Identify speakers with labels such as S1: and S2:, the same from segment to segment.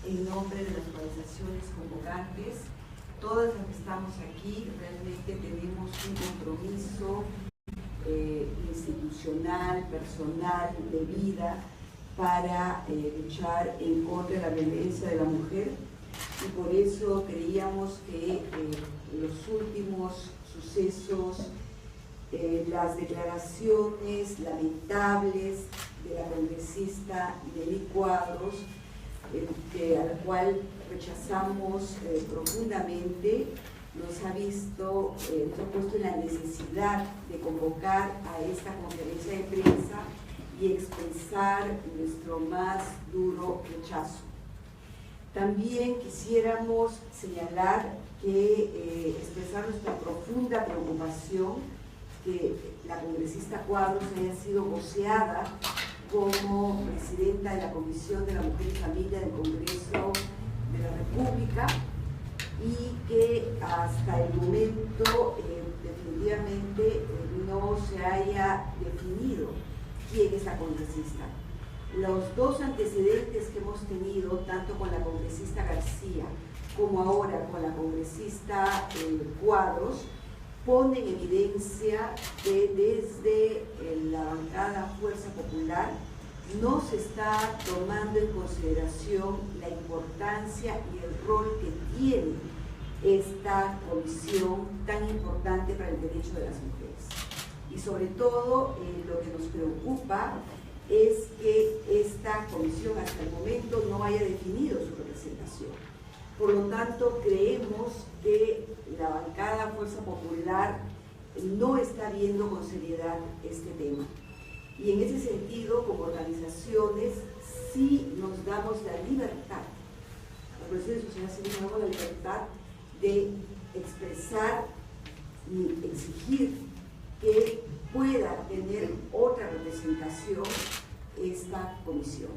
S1: en nombre de las organizaciones convocantes. Todas las que estamos aquí realmente tenemos un compromiso institucional, personal, de vida, para luchar en contra de la violencia de la mujer, y por eso creíamos que los últimos sucesos, las declaraciones lamentables de la congresista Nelly Cuadros, a la cual rechazamos profundamente, nos ha puesto en la necesidad de convocar a esta conferencia de prensa y expresar nuestro más duro rechazo. También quisiéramos señalar que expresar nuestra profunda preocupación que la congresista Cuadros haya sido voceada como presidenta de la Comisión de la Mujer y Familia del Congreso de la República, y que hasta el momento definitivamente no se haya definido quién es la congresista. Los dos antecedentes que hemos tenido, tanto con la congresista García como ahora con la congresista Cuadros, ponen en evidencia que desde la bancada Fuerza Popular no se está tomando en consideración la importancia y el rol que tiene esta comisión tan importante para el derecho de las mujeres. Y sobre todo, lo que nos preocupa es que esta comisión hasta el momento no haya definido su representación. Por lo tanto, creemos que la bancada Fuerza Popular no está viendo con seriedad este tema. Y en ese sentido, como organizaciones, sí nos damos la libertad, la organización de sociedad civil nos damos la libertad de expresar y exigir que pueda tener otra representación esta comisión.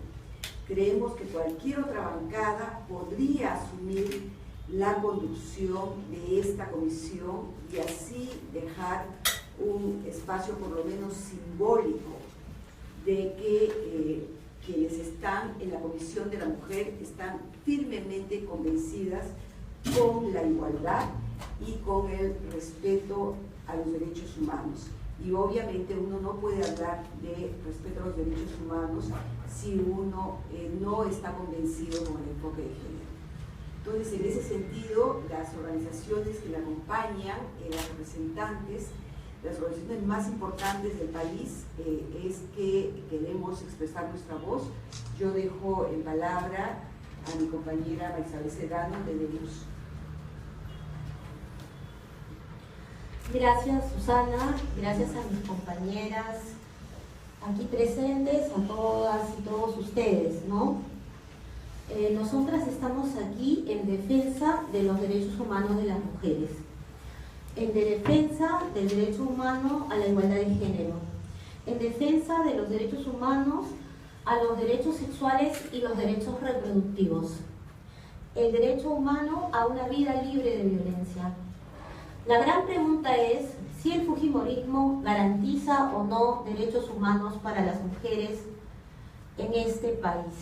S1: Creemos que cualquier otra bancada podría asumir la conducción de esta comisión y así dejar un espacio por lo menos simbólico de que quienes están en la Comisión de la Mujer están firmemente convencidas con la igualdad y con el respeto a los derechos humanos. Y obviamente uno no puede hablar de respeto a los derechos humanos si uno no está convencido con el enfoque de género. Entonces, en ese sentido, las organizaciones que la acompañan, las representantes, las organizaciones más importantes del país, es que queremos expresar nuestra voz. Yo dejo en palabra a mi compañera Marisabel Sedano de Deluz.
S2: Gracias, Susana, gracias a mis compañeras aquí presentes, a todas y todos ustedes, ¿no? Nosotras estamos aquí en defensa de los derechos humanos de las mujeres, en defensa del derecho humano a la igualdad de género, en defensa de los derechos humanos a los derechos sexuales y los derechos reproductivos, el derecho humano a una vida libre de violencia. La gran pregunta es si el fujimorismo garantiza o no derechos humanos para las mujeres en este país.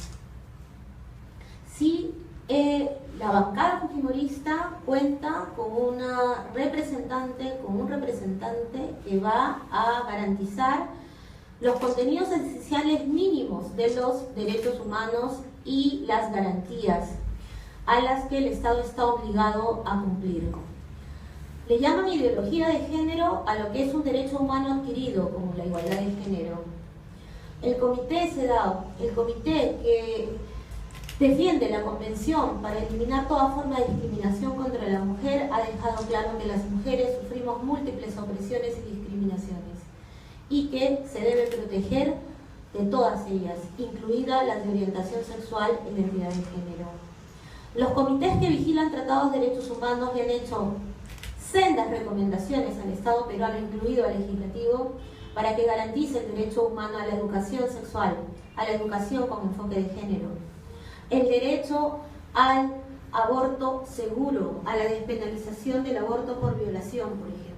S2: Si la bancada fujimorista cuenta con una representante, con un representante que va a garantizar los contenidos esenciales mínimos de los derechos humanos y las garantías a las que el Estado está obligado a cumplir. Le llaman ideología de género a lo que es un derecho humano adquirido, como la igualdad de género. El comité CEDAW, el comité que defiende la Convención para eliminar toda forma de discriminación contra la mujer, ha dejado claro que las mujeres sufrimos múltiples opresiones y discriminaciones y que se debe proteger de todas ellas, incluida la de orientación sexual e identidad de género. Los comités que vigilan tratados de derechos humanos le han hecho sendas recomendaciones al Estado peruano, incluido al legislativo, para que garantice el derecho humano a la educación sexual, a la educación con enfoque de género, el derecho al aborto seguro, a la despenalización del aborto por violación, por ejemplo.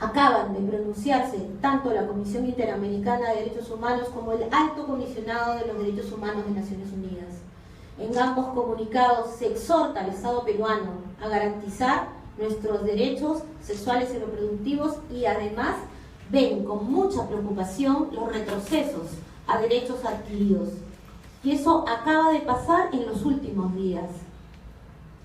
S2: Acaban de pronunciarse tanto la Comisión Interamericana de Derechos Humanos como el Alto Comisionado de los Derechos Humanos de Naciones Unidas. En ambos comunicados se exhorta al Estado peruano a garantizar nuestros derechos sexuales y reproductivos y además ven con mucha preocupación los retrocesos a derechos adquiridos. Y eso acaba de pasar en los últimos días.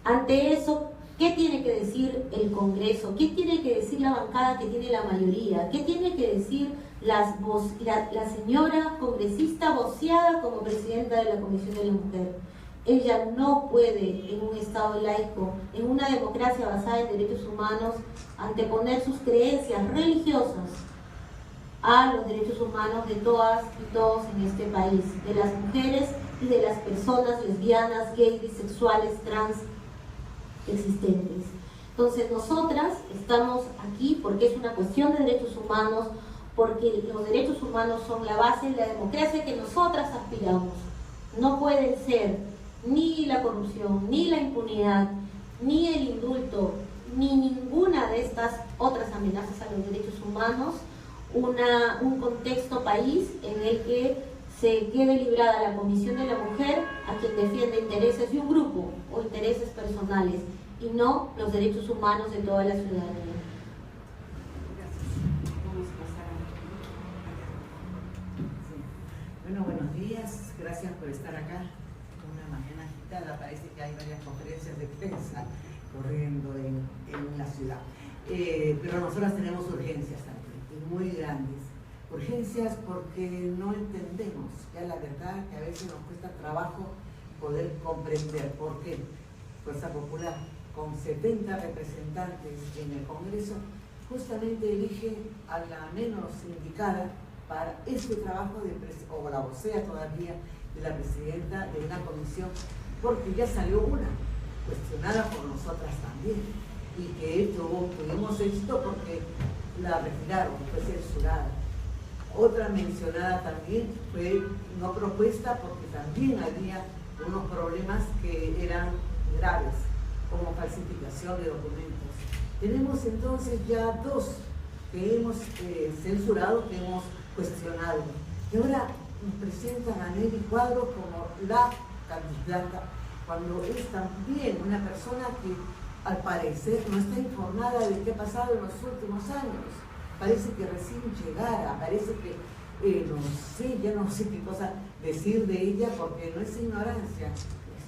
S2: Ante eso, ¿qué tiene que decir el Congreso? ¿Qué tiene que decir la bancada que tiene la mayoría? ¿Qué tiene que decir la señora congresista voceada como presidenta de la Comisión de la Mujer? Ella no puede, en un Estado laico, en una democracia basada en derechos humanos, anteponer sus creencias religiosas a los derechos humanos de todas y todos en este país, de las mujeres y de las personas lesbianas, gays, bisexuales, trans existentes. Entonces nosotras estamos aquí porque es una cuestión de derechos humanos, porque los derechos humanos son la base de la democracia que nosotras aspiramos. No pueden ser ni la corrupción, ni la impunidad, ni el indulto, ni ninguna de estas otras amenazas a los derechos humanos un contexto país en el que se quede librada la Comisión de la Mujer a quien defiende intereses de un grupo o intereses personales y no los derechos humanos de toda la ciudadanía.
S3: Bueno, buenos días, gracias por estar acá. Una mañana agitada, parece que hay varias conferencias de prensa corriendo en la ciudad. Pero nosotros tenemos urgencias también, y muy grandes. Urgencias porque no entendemos, ya la verdad que a veces nos cuesta trabajo poder comprender por qué Fuerza Popular, con 70 representantes en el Congreso, justamente elige a la menos indicada para este trabajo, o la vocea todavía, de la presidenta de una comisión, porque ya salió una, cuestionada por nosotras también, y que tuvimos éxito porque la retiraron, fue censurada. Otra mencionada también fue no propuesta porque también había unos problemas que eran graves, como falsificación de documentos. Tenemos entonces ya dos que hemos censurado, que hemos cuestionado. Y ahora nos presentan a Nelly Cuadros como la candidata, cuando es también una persona que al parecer no está informada de qué ha pasado en los últimos años. Parece que recién llegara, parece que no sé, ya no sé qué cosa decir de ella porque no es ignorancia.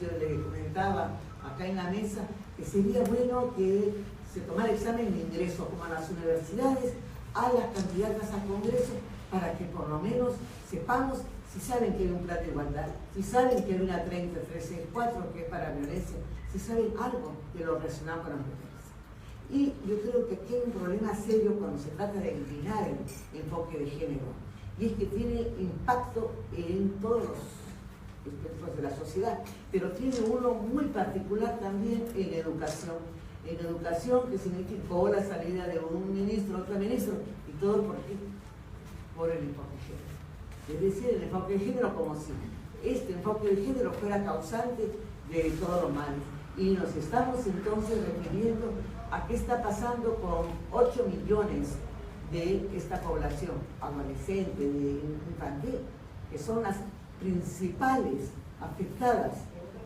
S3: Yo le comentaba acá en la mesa que sería bueno que se tomara examen de ingreso como a las universidades, a las candidatas a Congreso, para que por lo menos sepamos si saben que hay un plan de igualdad, si saben que hay una 30.364 que es para violencia, si saben algo de lo relacionado con las mujeres. Y yo creo que aquí hay un problema serio cuando se trata de eliminar el enfoque de género, y es que tiene impacto en todos los espectros de la sociedad, pero tiene uno muy particular también en educación. En educación, que significó la salida de un ministro, otro ministro, y todo por qué? Por el enfoque de género. Es decir, el enfoque de género como si este enfoque de género fuera causante de todo lo malo. Y nos estamos entonces refiriendo a qué está pasando con 8 millones de esta población adolescente, de infantil, que son las principales afectadas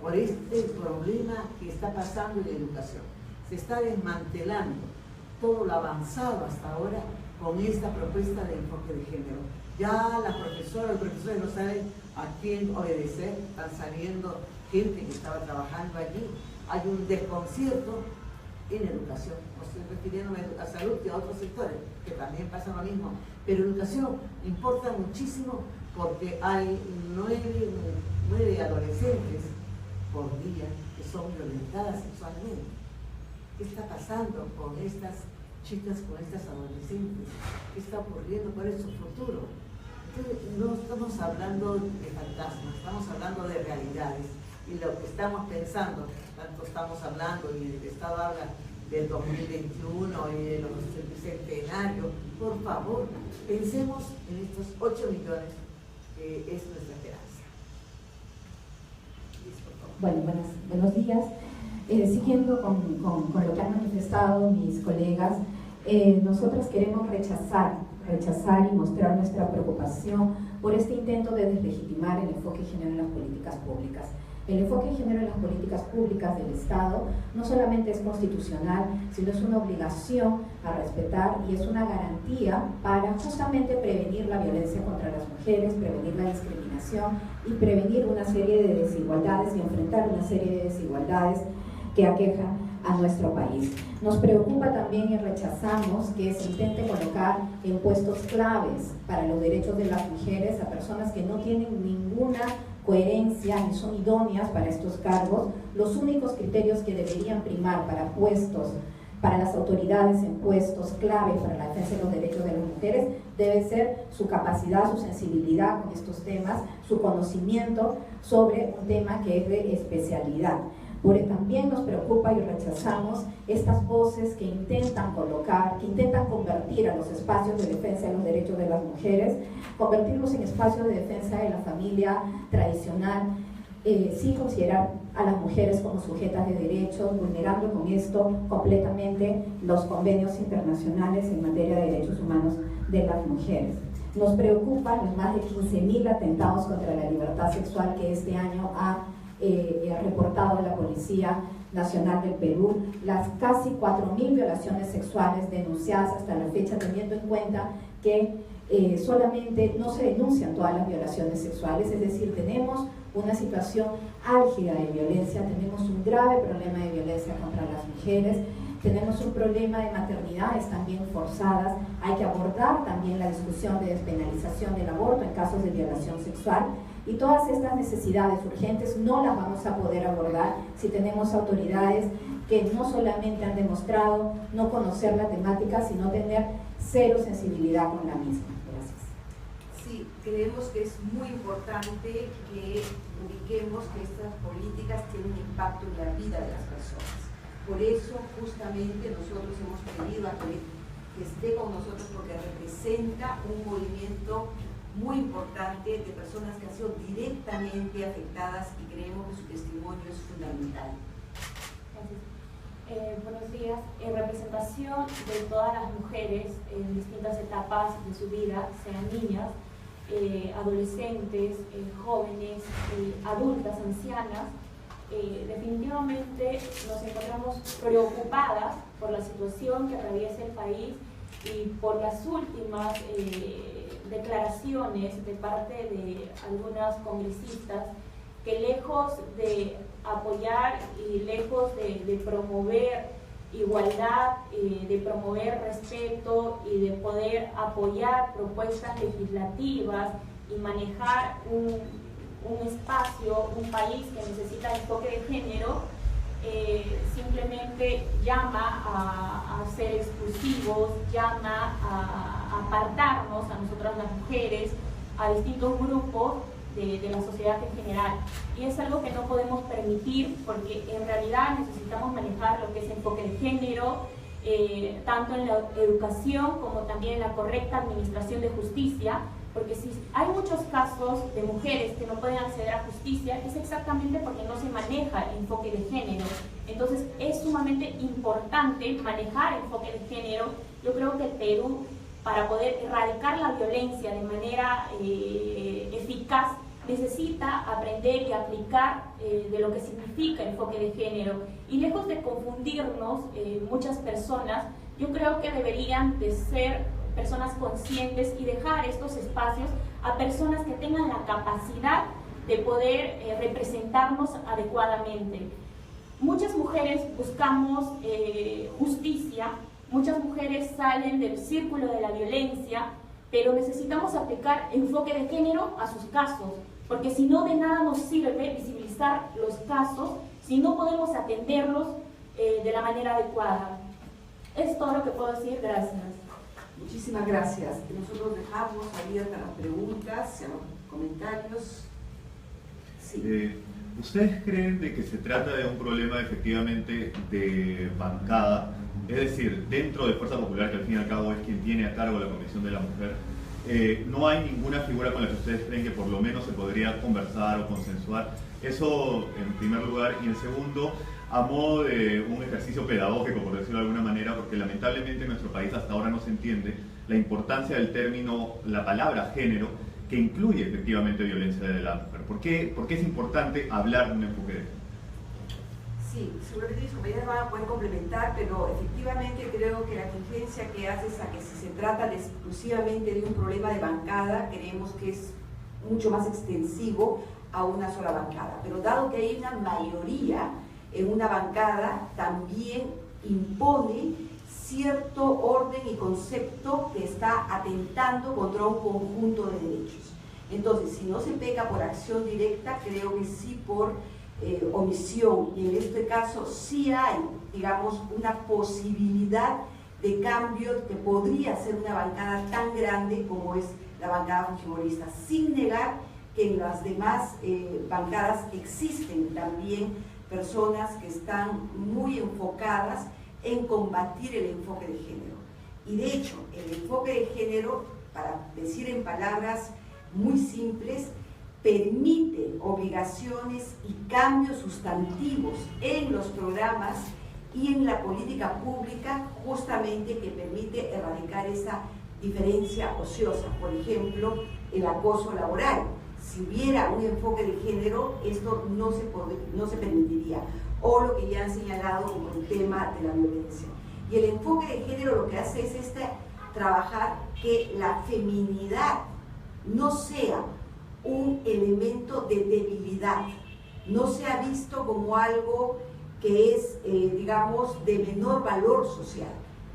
S3: por este problema que está pasando en la educación. Se está desmantelando todo lo avanzado hasta ahora con esta propuesta de enfoque de género. Ya las profesoras, los profesores no saben a quién obedecer, están saliendo gente que estaba trabajando allí. Hay un desconcierto en educación, no estoy refiriéndome a salud y a otros sectores que también pasa lo mismo, pero educación importa muchísimo porque hay 9 adolescentes por día que son violentadas sexualmente. ¿Qué está pasando con estas chicas, con estas adolescentes? ¿Qué está ocurriendo? ¿Cuál es su futuro? Entonces, no estamos hablando de fantasmas, estamos hablando de realidades. Y lo que estamos pensando, tanto estamos hablando, y el Estado habla del 2021 y de los centenarios, por favor, pensemos en estos 8 millones, que es nuestra esperanza.
S4: Bueno, buenos días. Siguiendo con lo que han manifestado mis colegas, nosotros queremos rechazar y mostrar nuestra preocupación por este intento de deslegitimar el enfoque de género en las políticas públicas. El enfoque de género en las políticas públicas del Estado no solamente es constitucional, sino es una obligación a respetar y es una garantía para justamente prevenir la violencia contra las mujeres, prevenir la discriminación y prevenir una serie de desigualdades y enfrentar una serie de desigualdades que aquejan a nuestro país. Nos preocupa también y rechazamos que se intente colocar en puestos claves para los derechos de las mujeres a personas que no tienen ninguna coherencia ni son idóneas para estos cargos. Los únicos criterios que deberían primar para puestos, para las autoridades en puestos clave para la defensa de los derechos de las mujeres, debe ser su capacidad, su sensibilidad con estos temas, su conocimiento sobre un tema que es de especialidad. También nos preocupa y rechazamos estas voces que intentan colocar, que intentan convertir a los espacios de defensa de los derechos de las mujeres, convertirlos en espacios de defensa de la familia tradicional, sin considerar a las mujeres como sujetas de derechos, vulnerando con esto completamente los convenios internacionales en materia de derechos humanos de las mujeres. Nos preocupan los más de 15.000 atentados contra la libertad sexual que este año ha reportado la Policía Nacional del Perú, las casi 4.000 violaciones sexuales denunciadas hasta la fecha, teniendo en cuenta que solamente no se denuncian todas las violaciones sexuales, es decir, tenemos una situación álgida de violencia, tenemos un grave problema de violencia contra las mujeres, tenemos un problema de maternidades también forzadas, hay que abordar también la discusión de despenalización del aborto en casos de violación sexual. Y todas estas necesidades urgentes no las vamos a poder abordar si tenemos autoridades que no solamente han demostrado no conocer la temática, sino tener cero sensibilidad con la misma. Gracias.
S1: Sí, creemos que es muy importante que ubiquemos que estas políticas tienen un impacto en la vida de las personas. Por eso, justamente, nosotros hemos pedido a que esté con nosotros porque representa un movimiento muy importante de personas que han sido directamente afectadas y creemos que su testimonio es fundamental.
S5: Gracias. Buenos días. En representación de todas las mujeres en distintas etapas de su vida, sean niñas, adolescentes, jóvenes, adultas, ancianas, definitivamente nos encontramos preocupadas por la situación que atraviesa el país y por las últimas declaraciones de parte de algunas congresistas que lejos de apoyar y lejos de promover igualdad, de promover respeto y de poder apoyar propuestas legislativas y manejar un espacio, un país que necesita enfoque de género, simplemente llama a ser exclusivos, llama a apartarnos a nosotras las mujeres, a distintos grupos de la sociedad en general. Y es algo que no podemos permitir porque en realidad necesitamos manejar lo que es enfoque de género, tanto en la educación como también en la correcta administración de justicia, porque si hay muchos casos de mujeres que no pueden acceder a justicia, es exactamente porque no se maneja el enfoque de género. Entonces es sumamente importante manejar el enfoque de género. Yo creo que el Perú, para poder erradicar la violencia de manera eficaz, necesita aprender y aplicar de lo que significa el enfoque de género. Y lejos de confundirnos muchas personas, yo creo que deberían de ser personas conscientes y dejar estos espacios a personas que tengan la capacidad de poder representarnos adecuadamente. Muchas mujeres buscamos justicia, muchas mujeres salen del círculo de la violencia, pero necesitamos aplicar enfoque de género a sus casos, porque si no, de nada nos sirve visibilizar los casos si no podemos atenderlos de la manera adecuada. Es todo lo que puedo decir. Gracias.
S1: Muchísimas gracias. Nosotros dejamos abiertas las preguntas, los comentarios. Sí.
S6: ¿Ustedes creen de que se trata de un problema efectivamente de bancada? Es decir, dentro de Fuerza Popular, que al fin y al cabo es quien tiene a cargo la Comisión de la Mujer, no hay ninguna figura con la que ustedes creen que por lo menos se podría conversar o consensuar. Eso en primer lugar. Y en segundo, a modo de un ejercicio pedagógico, por decirlo de alguna manera, porque lamentablemente en nuestro país hasta ahora no se entiende la importancia del término, la palabra género, que incluye efectivamente violencia de la mujer. ¿Por qué es importante hablar de un enfoque de género?
S1: Sí, seguramente mis compañeras van a poder complementar, pero efectivamente creo que la contingencia que hace es a que si se trata exclusivamente de un problema de bancada, creemos que es mucho más extensivo a una sola bancada. Pero dado que hay una mayoría en una bancada, también impone cierto orden y concepto que está atentando contra un conjunto de derechos. Entonces, si no se peca por acción directa, creo que sí por omisión, y en este caso sí hay, digamos, una posibilidad de cambio que podría ser una bancada tan grande como es la bancada fujimorista, sin negar que en las demás bancadas existen también personas que están muy enfocadas en combatir el enfoque de género. Y de hecho, el enfoque de género, para decir en palabras muy simples, permite obligaciones y cambios sustantivos en los programas y en la política pública, justamente que permite erradicar esa diferencia ociosa. Por ejemplo, el acoso laboral. Si hubiera un enfoque de género, esto no se permitiría. O lo que ya han señalado como el tema de la violencia. Y el enfoque de género lo que hace es trabajar que la feminidad no sea un elemento de debilidad, no sea visto como algo que es, digamos, de menor valor social.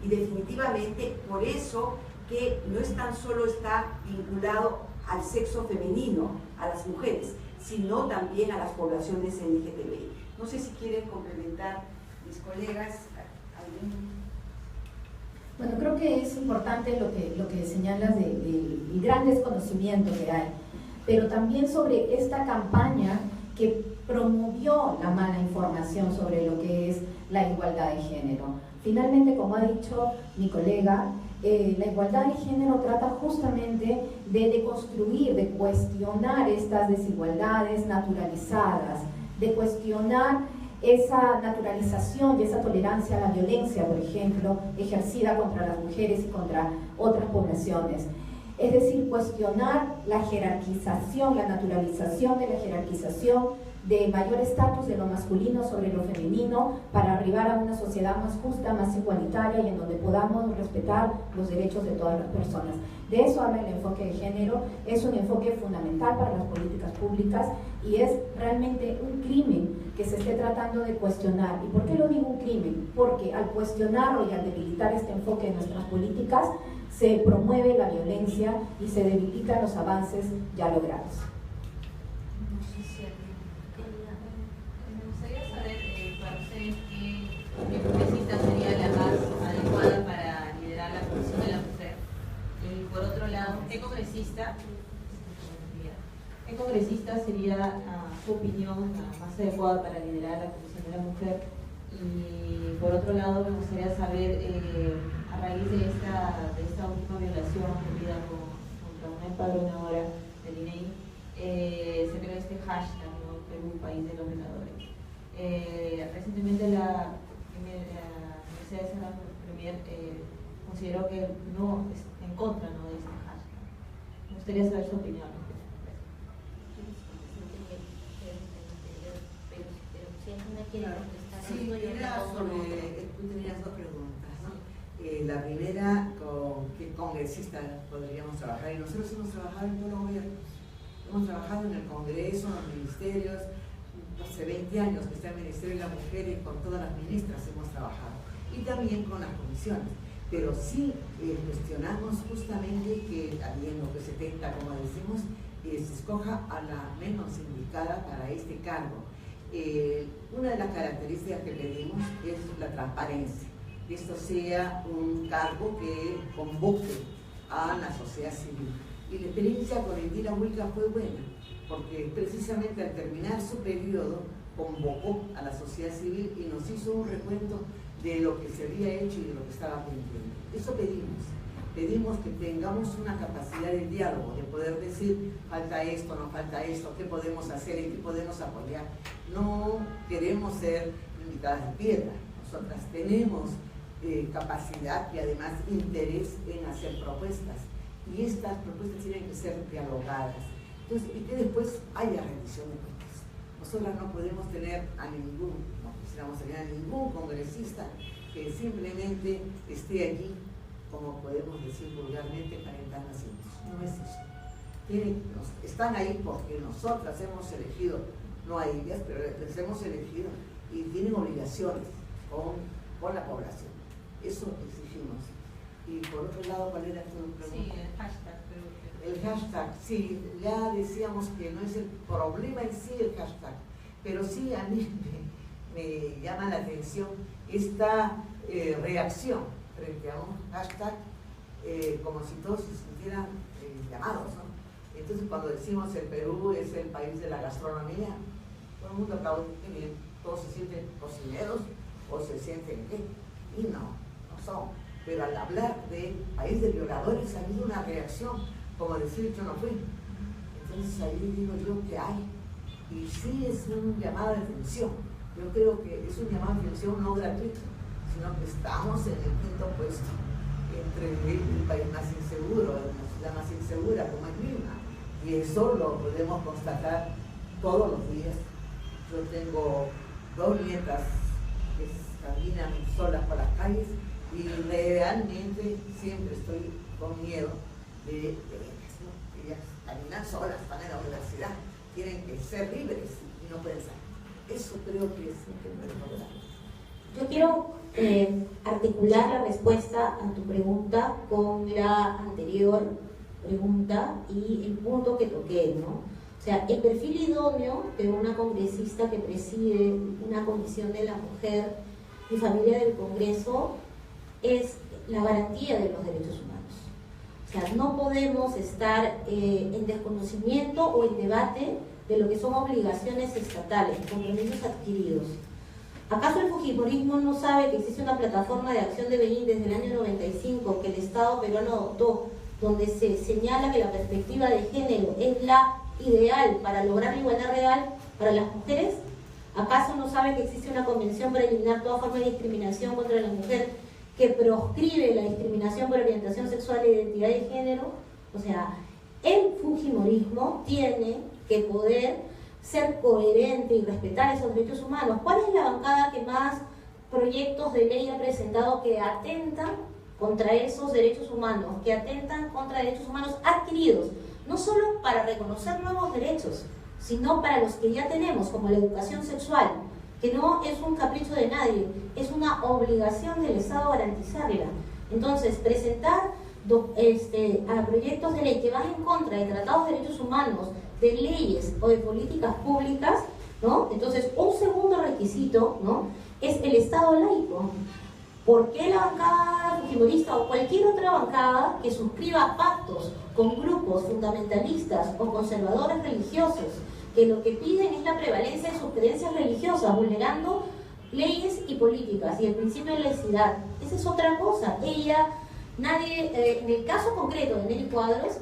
S1: Y definitivamente por eso que no es tan solo está vinculado al sexo femenino, a las mujeres, sino también a las poblaciones LGTBI. No sé si quieren complementar mis colegas.
S4: Bueno, creo que es importante lo que señalas del gran desconocimiento que hay, pero también sobre esta campaña que promovió la mala información sobre lo que es la igualdad de género. Finalmente, como ha dicho mi colega, la igualdad de género trata justamente de deconstruir, de cuestionar estas desigualdades naturalizadas, de cuestionar esa naturalización y esa tolerancia a la violencia, por ejemplo, ejercida contra las mujeres y contra otras poblaciones. Es decir, cuestionar la jerarquización, la naturalización de la jerarquización de mayor estatus de lo masculino sobre lo femenino para arribar a una sociedad más justa, más igualitaria y en donde podamos respetar los derechos de todas las personas. De eso habla el enfoque de género, es un enfoque fundamental para las políticas públicas y es realmente un crimen que se esté tratando de cuestionar. ¿Y por qué lo digo un crimen? Porque al cuestionarlo y al debilitar este enfoque de nuestras políticas, se promueve la violencia y se debilitan los avances ya logrados.
S7: Me gustaría saber para ustedes qué congresista sería la más adecuada para liderar la Comisión de la Mujer. Y por otro lado, ¿qué congresista sería, a su opinión, la más adecuada para liderar la Comisión de la Mujer? Y por otro lado, me gustaría saber, a raíz de esta última violación ocurrida contra una empadronadora del INEI, se creó este hashtag, ¿no? Perú, país de los violadores. Recientemente la Universidad de San Premier consideró que no es en contra, ¿no?, de este hashtag. Me gustaría saber su opinión.
S3: Sí, era sobre, tú tenías dos preguntas, ¿no? La primera, ¿con qué congresista podríamos trabajar? Y nosotros hemos trabajado en todos los gobiernos. Hemos trabajado en el Congreso, en los ministerios. Hace 20 años que está el Ministerio de la Mujer y con todas las ministras hemos trabajado. Y también con las comisiones. Pero sí cuestionamos justamente que, habiendo que 70, como decimos, se escoja a la menos indicada para este cargo. Una de las características que pedimos es la transparencia. Que esto sea un cargo que convoque a la sociedad civil. Y la experiencia con Indira Wilca fue buena, porque precisamente al terminar su periodo convocó a la sociedad civil y nos hizo un recuento de lo que se había hecho y de lo que estaba pendiente. Eso pedimos. Pedimos que tengamos una capacidad de diálogo, de poder decir, falta esto, no falta esto, qué podemos hacer, en qué podemos apoyar. No queremos ser invitadas de piedra. Nosotras tenemos capacidad y además interés en hacer propuestas. y estas propuestas tienen que ser dialogadas. Entonces, y que después haya rendición de cuentas. Nosotras no podemos tener no quisiéramos tener a ningún congresista que simplemente esté allí, como podemos decir vulgarmente, calentando asientos. No es eso. Están ahí porque nosotras hemos elegido, no a ellas, pero les hemos elegido y tienen obligaciones con la población. Eso exigimos. Y por otro lado, ¿cuál era tu pregunta?
S7: Sí, el hashtag.
S3: El hashtag, sí, ya decíamos que no es el problema en sí el hashtag, pero sí a mí me llama la atención esta reacción frente a un hashtag como si todos se sintieran llamados, ¿no? Entonces cuando decimos el Perú es el país de la gastronomía, todo el mundo aplaude, qué bien, todos se sienten cocineros o se sienten qué, y no son. Pero al hablar de país de violadores ha habido una reacción, como decir yo no fui. Entonces ahí digo yo que hay, y sí es un llamado de atención. Yo creo que es un llamado de atención no gratuito, sino que estamos en el quinto puesto entre el país más inseguro, la ciudad más insegura como es Lima, y eso lo podemos constatar todos los días. Yo tengo 2 nietas que caminan solas por las calles y realmente siempre estoy con miedo de ellas, ¿no? Ellas caminan solas, están en la universidad, tienen que ser libres y no pueden salir. Eso creo que es importante.
S2: Yo quiero articular la respuesta a tu pregunta con la anterior pregunta y el punto que toqué, ¿no? O sea, el perfil idóneo de una congresista que preside una comisión de la mujer y familia del Congreso es la garantía de los derechos humanos. O sea, no podemos estar en desconocimiento o en debate de lo que son obligaciones estatales, compromisos adquiridos. ¿Acaso el fujimorismo no sabe que existe una plataforma de acción de Benín desde el año 95 que el Estado peruano adoptó, donde se señala que la perspectiva de género es la ideal para lograr la igualdad real para las mujeres? ¿Acaso no sabe que existe una convención para eliminar toda forma de discriminación contra la mujer que proscribe la discriminación por orientación sexual e identidad de género? O sea, el fujimorismo tiene que poder ser coherente y respetar esos derechos humanos. ¿Cuál es la bancada que más proyectos de ley ha presentado que atentan contra esos derechos humanos, que atentan contra derechos humanos adquiridos, no solo para reconocer nuevos derechos, sino para los que ya tenemos, como la educación sexual, que no es un capricho de nadie, es una obligación del Estado garantizarla? Entonces, presentar a proyectos de ley que van en contra de tratados de derechos humanos, de leyes o de políticas públicas, ¿no? Entonces, un segundo requisito, ¿no?, es el Estado laico. ¿Por qué la bancada fujimorista o cualquier otra bancada que suscriba pactos con grupos fundamentalistas o conservadores religiosos que lo que piden es la prevalencia de sus creencias religiosas, vulnerando leyes y políticas y el principio de laicidad? Esa es otra cosa. En el caso concreto de Nelly Cuadros,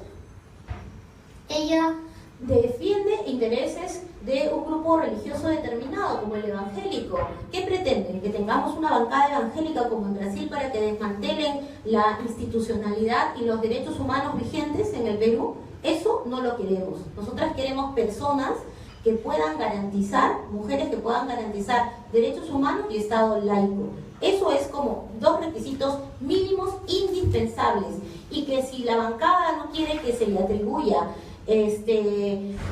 S2: ella defiende intereses de un grupo religioso determinado, como el evangélico. ¿Qué pretenden? ¿Que tengamos una bancada evangélica como en Brasil para que desmantelen la institucionalidad y los derechos humanos vigentes en el Perú? Eso no lo queremos. Nosotras queremos personas que puedan garantizar, mujeres que puedan garantizar derechos humanos y Estado laico. Eso es como 2 requisitos mínimos indispensables, y que si la bancada no quiere que se le atribuya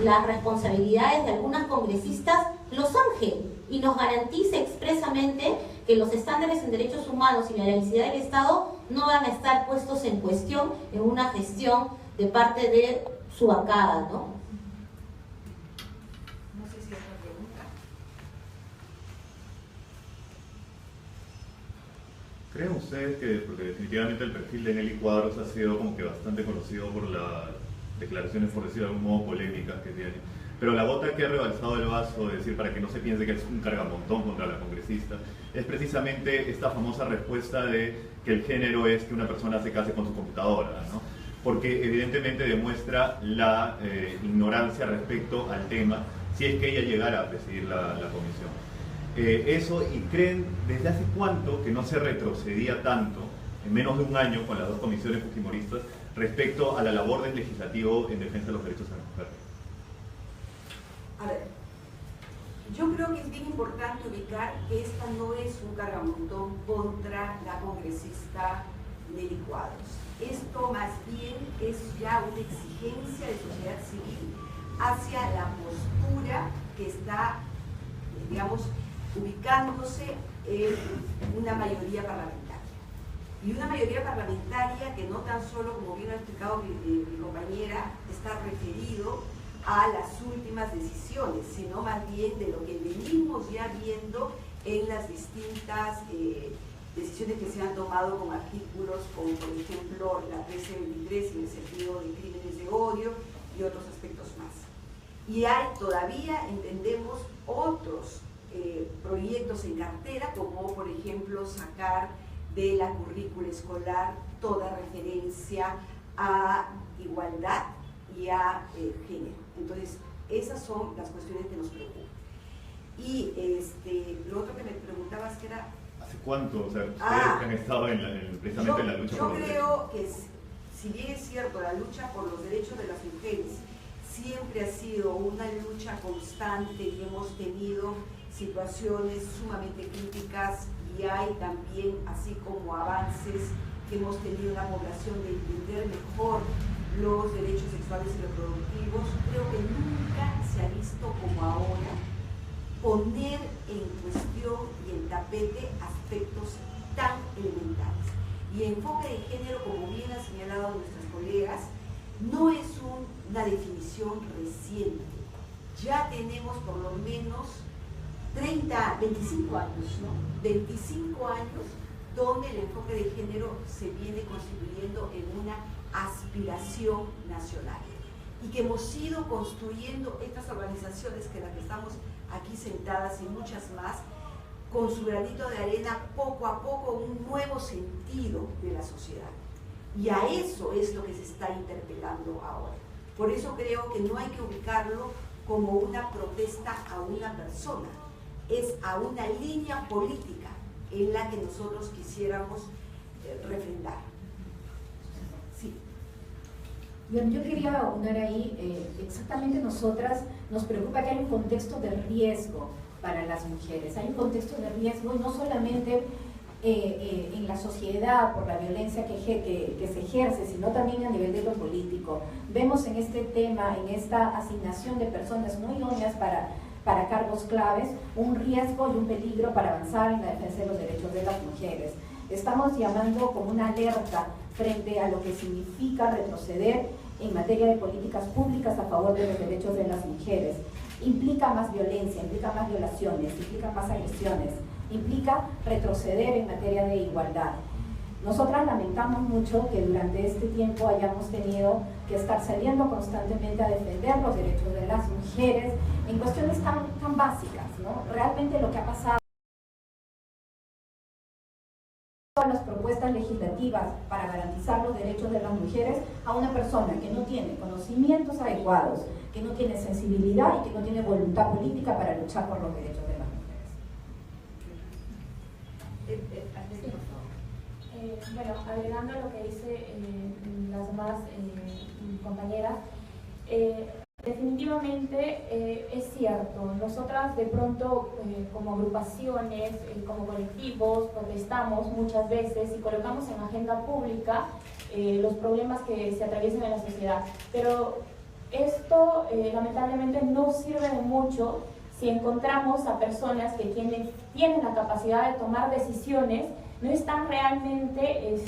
S2: las responsabilidades de algunas congresistas, los zanje y nos garantice expresamente que los estándares en derechos humanos y la laicidad del Estado no van a estar puestos en cuestión en una gestión de parte de su bancada, ¿no?
S3: No sé si hay otra pregunta.
S6: ¿Creen ustedes que, porque definitivamente el perfil de Nelly Cuadros ha sido como que bastante conocido por las declaraciones, por decirlo de algún modo, polémicas que tiene, pero la gota que ha rebalsado el vaso, es decir, para que no se piense que es un cargamontón contra la congresista, es precisamente esta famosa respuesta de que el género es que una persona se case con su computadora, ¿no? Porque evidentemente demuestra la ignorancia respecto al tema, si es que ella llegara a presidir la comisión. Eso, y creen, ¿desde hace cuánto que no se retrocedía tanto, en menos de un año, con las 2 comisiones fujimoristas, respecto a la labor del legislativo en defensa de los derechos de la mujer?
S1: A ver, yo creo que es bien importante ubicar que esta no es un cargamontón contra la congresista Nelly Cuadros. Esto más bien es ya una exigencia de sociedad civil hacia la postura que está, digamos, ubicándose en una mayoría parlamentaria. Y una mayoría parlamentaria que no tan solo, como bien ha explicado mi compañera, está referido a las últimas decisiones, sino más bien de lo que venimos ya viendo en las distintas decisiones que se han tomado con artículos como por ejemplo la 1323 en el sentido de crímenes de odio y otros aspectos más. Y hay todavía, entendemos, otros proyectos en cartera, como por ejemplo sacar de la currícula escolar toda referencia a igualdad y a género. Entonces, esas son las cuestiones que nos preocupan. Y lo otro que me preguntabas que era...
S6: ¿Hace cuánto? O sea, ustedes que han estado precisamente en la lucha por los derechos.
S1: Yo creo que, si bien es cierto, la lucha por los derechos de las mujeres siempre ha sido una lucha constante y hemos tenido situaciones sumamente críticas y hay también, así como avances que hemos tenido en la población de entender mejor los derechos sexuales y reproductivos, creo que nunca se ha visto como ahora poner en cuestión y en tapete aspectos tan elementales. Y enfoque de género, como bien han señalado nuestras colegas, no es una definición reciente. Ya tenemos por lo menos 25 años, ¿no? 25 años donde el enfoque de género se viene constituyendo en una aspiración nacional y que hemos ido construyendo estas organizaciones que las que estamos aquí sentadas y muchas más con su granito de arena poco a poco un nuevo sentido de la sociedad y a eso es lo que se está interpelando ahora. Por eso creo que no hay que ubicarlo como una protesta a una persona, es a una línea política en la que nosotros quisiéramos refrendar. Sí.
S4: Yo quería aunar ahí, exactamente nosotras nos preocupa que hay un contexto de riesgo para las mujeres, hay un contexto de riesgo y no solamente en la sociedad por la violencia que se ejerce, sino también a nivel de lo político. Vemos en este tema, en esta asignación de personas no idóneas para cargos claves, un riesgo y un peligro para avanzar en la defensa de los derechos de las mujeres. Estamos llamando como una alerta frente a lo que significa retroceder en materia de políticas públicas a favor de los derechos de las mujeres. Implica más violencia, implica más violaciones, implica más agresiones, implica retroceder en materia de igualdad. Nosotras lamentamos mucho que durante este tiempo hayamos tenido que estar saliendo constantemente a defender los derechos de las mujeres en cuestiones tan básicas, ¿no? Realmente lo que ha pasado las propuestas legislativas para garantizar los derechos de las mujeres a una persona que no tiene conocimientos adecuados, que no tiene sensibilidad y que no tiene voluntad política para luchar por los derechos de las mujeres.
S5: Bueno, agregando a lo que dice las demás compañeras, definitivamente es cierto, nosotras de pronto como agrupaciones, como colectivos, protestamos muchas veces y colocamos en agenda pública los problemas que se atraviesan en la sociedad, pero esto lamentablemente no sirve de mucho si encontramos a personas que tienen la capacidad de tomar decisiones, no están realmente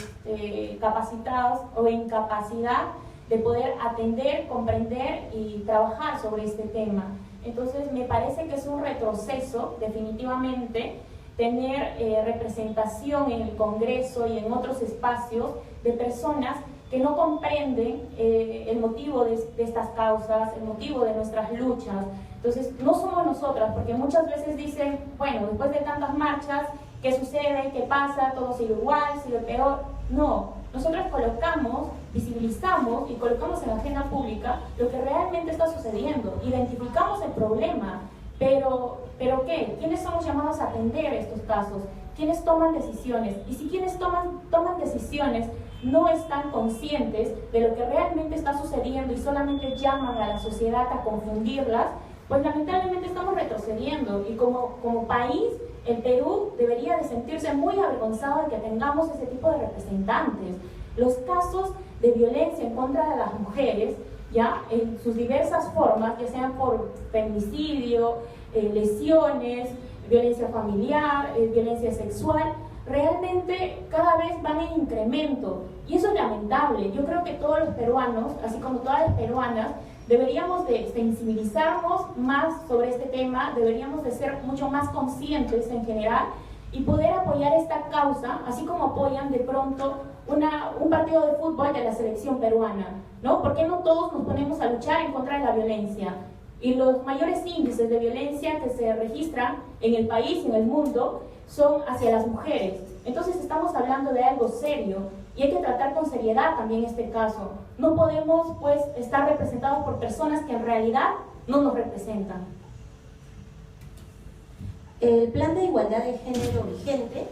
S5: capacitados o en capacidad de poder atender, comprender y trabajar sobre este tema. Entonces me parece que es un retroceso definitivamente tener representación en el Congreso y en otros espacios de personas que no comprenden el motivo de estas causas, el motivo de nuestras luchas. Entonces no somos nosotras, porque muchas veces dicen, bueno, después de tantas marchas, ¿qué sucede? ¿Qué pasa? ¿Todo sigue igual? ¿Sigue peor? No, nosotros colocamos, visibilizamos y colocamos en la agenda pública lo que realmente está sucediendo, identificamos el problema, pero ¿qué? ¿Quiénes somos llamados a atender estos casos? ¿Quiénes toman decisiones? Y si quienes toman decisiones no están conscientes de lo que realmente está sucediendo y solamente llaman a la sociedad a confundirlas, pues lamentablemente estamos retrocediendo. Y como país, el Perú debería de sentirse muy avergonzado de que tengamos ese tipo de representantes. Los casos de violencia en contra de las mujeres, ya en sus diversas formas, ya sean por feminicidio, lesiones, violencia familiar, violencia sexual, realmente cada vez van en incremento, y eso es lamentable. Yo creo que todos los peruanos, así como todas las peruanas, deberíamos de sensibilizarnos más sobre este tema, deberíamos de ser mucho más conscientes en general y poder apoyar esta causa, así como apoyan de pronto un partido de fútbol de la selección peruana, ¿no? ¿Por qué no todos nos ponemos a luchar en contra de la violencia? Y los mayores índices de violencia que se registran en el país, en el mundo, son hacia las mujeres. Entonces estamos hablando de algo serio y hay que tratar con seriedad también este caso. No podemos, pues, estar representados por personas que en realidad no nos representan.
S2: El Plan de Igualdad de Género vigente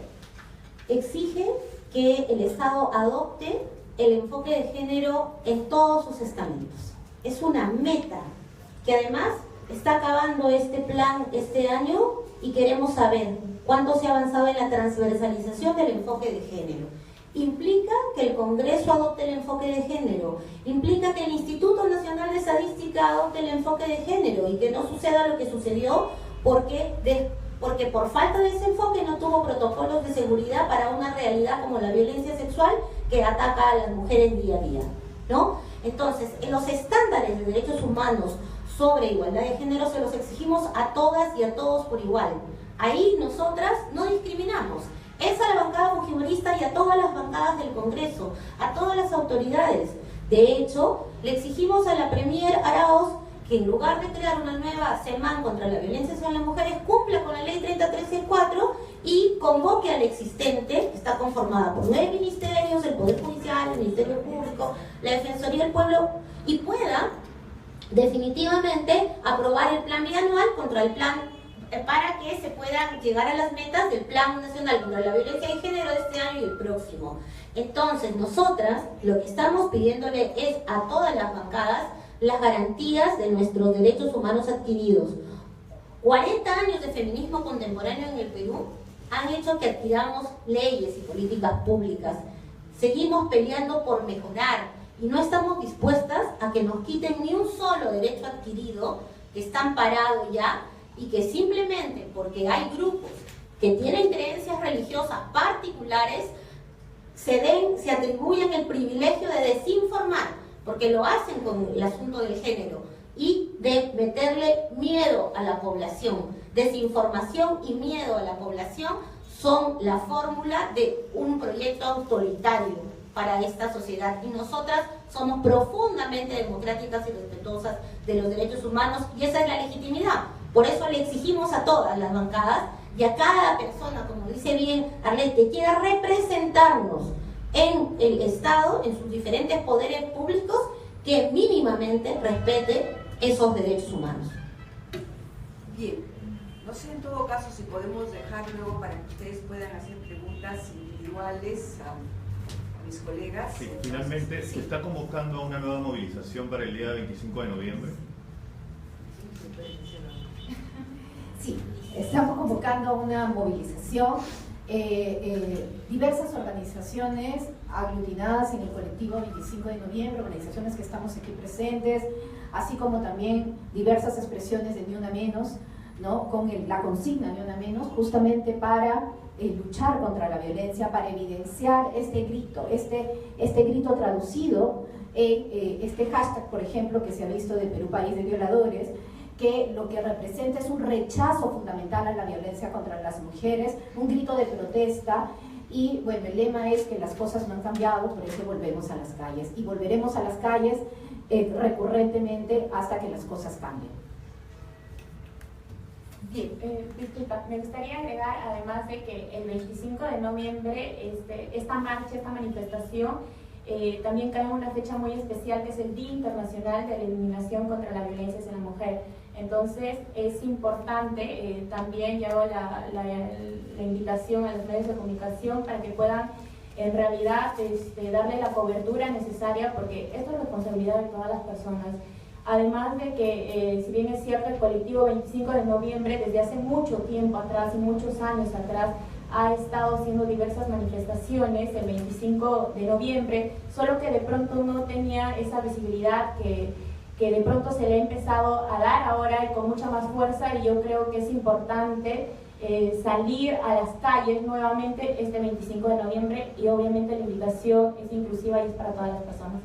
S2: exige que el Estado adopte el enfoque de género en todos sus estamentos. Es una meta que además está acabando este plan este año y queremos saber cuánto se ha avanzado en la transversalización del enfoque de género. Implica que el Congreso adopte el enfoque de género, implica que el Instituto Nacional de Estadística adopte el enfoque de género y que no suceda lo que sucedió porque por falta de ese enfoque no tuvo protocolos de seguridad para una realidad como la violencia sexual que ataca a las mujeres día a día, ¿no? Entonces, en los estándares de derechos humanos sobre igualdad de género se los exigimos a todas y a todos por igual. Ahí nosotras no discriminamos. Es a la bancada fujimorista y a todas las bancadas del Congreso, a todas las autoridades. De hecho, le exigimos a la Premier Arauz que en lugar de crear una nueva SEMAN contra la violencia hacia las mujeres, cumpla con la ley 3364 y convoque a la existente, que está conformada por 9 ministerios, el Poder Judicial, el Ministerio Público, la Defensoría del Pueblo, y pueda definitivamente aprobar el plan bianual contra el plan para que se puedan llegar a las metas del Plan Nacional contra la Violencia de Género de este año y el próximo. Entonces, nosotras lo que estamos pidiéndole es a todas las bancadas las garantías de nuestros derechos humanos adquiridos. 40 años de feminismo contemporáneo en el Perú han hecho que adquiramos leyes y políticas públicas. Seguimos peleando por mejorar y no estamos dispuestas a que nos quiten ni un solo derecho adquirido que está amparado ya y que simplemente porque hay grupos que tienen creencias religiosas particulares se atribuyen el privilegio de desinformar, porque lo hacen con el asunto del género, y de meterle miedo a la población. Desinformación y miedo a la población son la fórmula de un proyecto autoritario para esta sociedad, y nosotras somos profundamente democráticas y respetuosas de los derechos humanos, y esa es la legitimidad. Por eso le exigimos a todas las bancadas y a cada persona, como dice bien Arlet, que quiera representarnos en el Estado, en sus diferentes poderes públicos, que mínimamente respete esos derechos humanos.
S1: Bien, no sé en todo caso si podemos dejar luego para que ustedes puedan hacer preguntas individuales a mis colegas.
S6: Sí, finalmente se está convocando a una nueva movilización para el día 25 de noviembre.
S4: Sí, estamos convocando una movilización. Diversas organizaciones aglutinadas en el colectivo 25 de noviembre, organizaciones que estamos aquí presentes, así como también diversas expresiones de Ni Una Menos, ¿no? Con la consigna Ni Una Menos, justamente para luchar contra la violencia, para evidenciar este grito traducido en este hashtag, por ejemplo, que se ha visto de Perú País de Violadores, que lo que representa es un rechazo fundamental a la violencia contra las mujeres, un grito de protesta, y bueno, el lema es que las cosas no han cambiado, por eso volvemos a las calles, y volveremos a las calles recurrentemente hasta que las cosas cambien.
S5: Bien, disculpa, me gustaría agregar, además de que el 25 de noviembre esta marcha, esta manifestación, también cae en una fecha muy especial, que es el Día Internacional de la Eliminación contra la Violencia hacia la Mujer. Entonces es importante, también yo hago la invitación a los medios de comunicación para que puedan en realidad darle la cobertura necesaria, porque esto es responsabilidad de todas las personas. Además de que, si bien es cierto, el colectivo 25 de noviembre desde hace mucho tiempo atrás y muchos años atrás ha estado haciendo diversas manifestaciones el 25 de noviembre, solo que de pronto no tenía esa visibilidad que de pronto se le ha empezado a dar ahora y con mucha más fuerza, y yo creo que es importante salir a las calles nuevamente este 25 de noviembre, y obviamente la invitación es inclusiva y es para todas las personas.